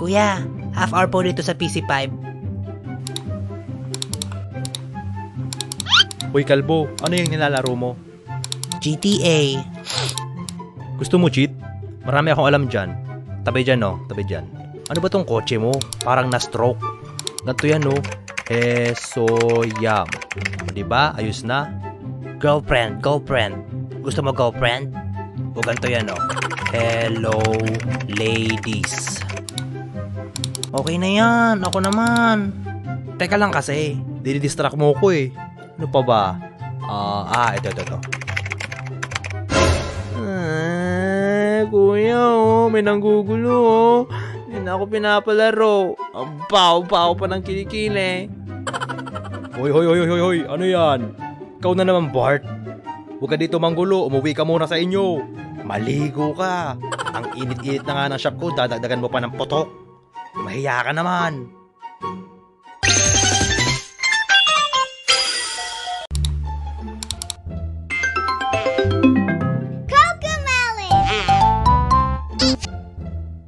Kuya, half hour po dito sa PC5. Uy, kalbo, ano yung nilalaro mo? GTA. Gusto mo cheat? Marami akong alam dyan. Tabi dyan, no? Tabi dyan. Ano ba tong kotse mo? Parang na-stroke. Ganto yan, no? Yam. O, diba? Ayos na? Girlfriend. Gusto mo girlfriend? O ganito yan, no? Hello, ladies. Okay na yan. Ako naman. Teka lang kasi. Dinidistract mo ko eh. Ano pa ba? Ito. Kuya, may nanggugulo, Hindi na ako pinapalaro. Ang baho-baho pa ng kilikili. Hoy, ano yan? Ikaw na naman, Bart. Huwag ka dito manggulo, umuwi ka muna sa inyo. Maligo ka. Ang init-init na nga ng shop ko, dadagdagan mo pa ng potok. Mahiya ka naman.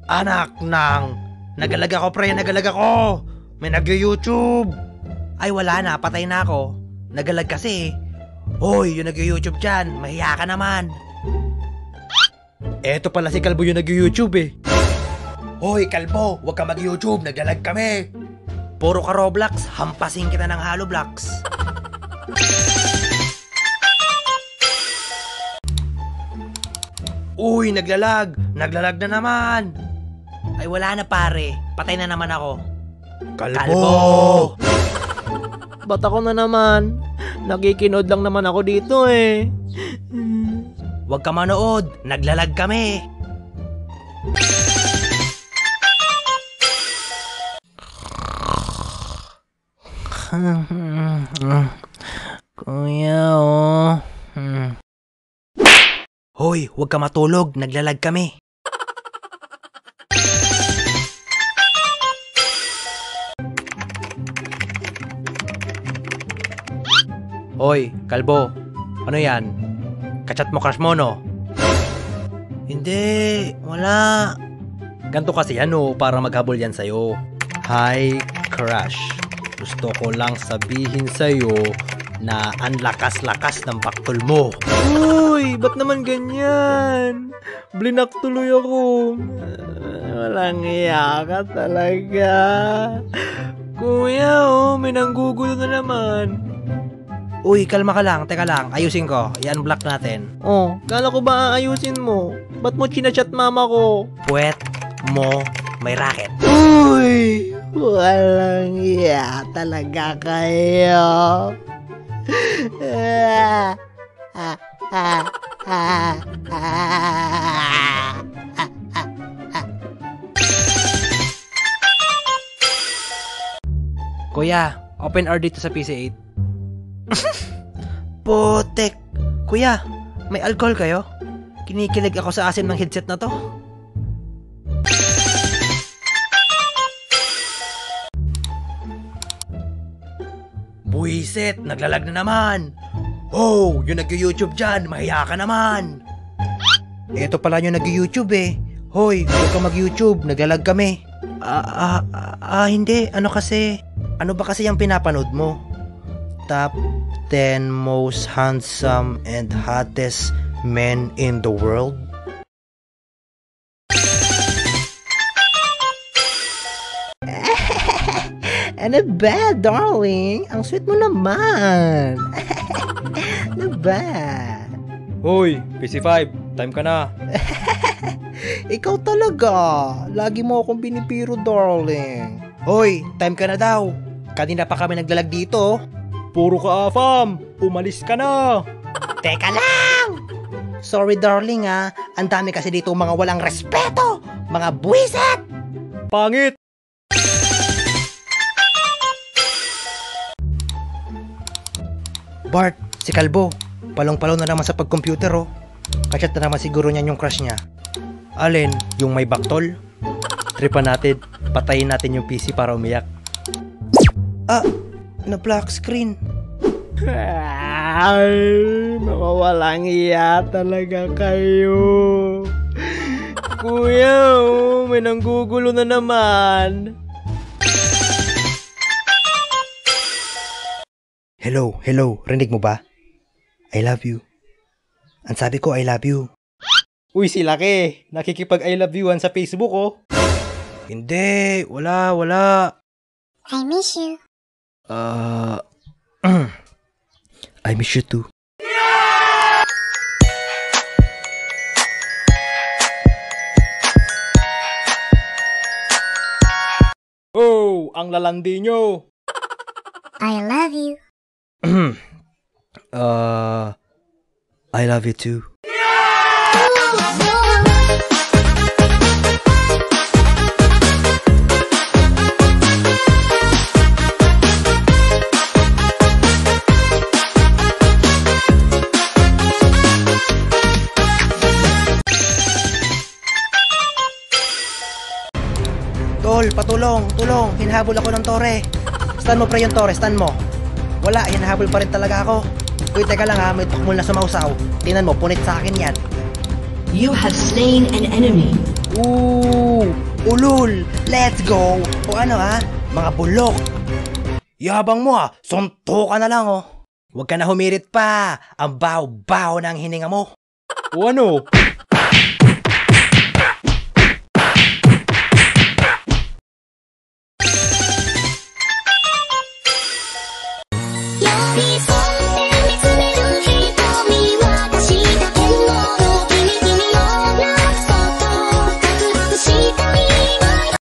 Anak nang, nagalag ako pre, May nag-YouTube. Ay wala na, patay na ako. Nagalag kasi. Hoy, yung nag-YouTube dyan, mahiya ka naman. Eto pala si Kalbo yung nag-YouTube eh. Hoy Kalbo, huwag ka mag-YouTube, naglalag kami. Puro ka Roblox, hampasin kita ng Halo Blocks. Uy, naglalag na naman. Ay wala na pare, patay na naman ako. Kalbo! Ba't ako na naman? Nakikinod lang naman ako dito eh. Huwag ka manood, naglalag kami. Kuya, Hoy, huwag ka matulog, naglalag kami. Hoy, Kalbo, ano yan? Kachat mo crush mo, no? Hindi, wala. Ganto kasi yan, no, para maghabol yan sa'yo. Hi, crush. Gusto ko lang sabihin sa'yo na ang lakas-lakas ng baktol mo. Uy, ba't naman ganyan? Blinak tuloy ako. Walang iya ka talaga. Kuya, may nanggugulo na naman. Uy, kalma ka lang, teka lang, ayusin ko, i-unblock natin. Oh, kala ko ba aayusin mo? Ba't mo chinachat mama ko? Puwet mo may racket. Uy, walang iya talaga kayo. Kuya, open R dito sa PC8. Potek! Kuya, may alcohol kayo? Kinikilig ako sa asim ng headset na to. Buisit, naglalag na naman. Oh, yung nag-YouTube dyan, mahiya ka naman. Ito pala yung nag-YouTube eh. Hoy, huwag ka mag-YouTube, naglalag kami. Hindi, ano ba kasi yung pinapanood mo? Top 10 most handsome and hottest men in the world? Ano ba, darling? Ang sweet mo naman. Ano ba? Hoy, PC5, time ka na. Ikaw talaga. Lagi mo akong binipiro, darling. Hoy, time ka na daw. Kanina pa kami naglalag dito. Puro ka afam. Umalis ka na. Teka lang! Sorry darling ah. Ang dami kasi dito mga walang respeto. Mga buwisit! Pangit! Bart, si Kalbo. Palong-palong na naman sa pag-computer oh. Kachat na naman siguro niyan yung crush niya. Alin? Yung may baktol? Tripan natin. Patayin natin yung PC para umiyak. Na-black screen. Ay, mga walang iya talaga kayo. Kuya, may nanggugulo na naman. Hello, rinig mo ba? I love you. Ang sabi ko, I love you. Uy, si Laki, nakikipag I love you-an sa Facebook, oh. Hindi, wala. I miss you. I miss you too. Oh, ang lalandi nyo. I love you. I love you too. Tol, patulong, tulong. Hinahabol ako ng tore. Stan mo pre yung tore, stan mo. Wala, hinahabol pa rin talaga ako. Uy, teka lang ha, may tukmol na sumausaw. Tingnan mo, punit sa akin yan. You have slain an enemy. Ooh, ulul, let's go. O ano ha, mga bulok. Yabang mo ha, sunto ka na lang oh. Huwag ka na humirit pa, ang baho-baho ng hininga mo. O ano?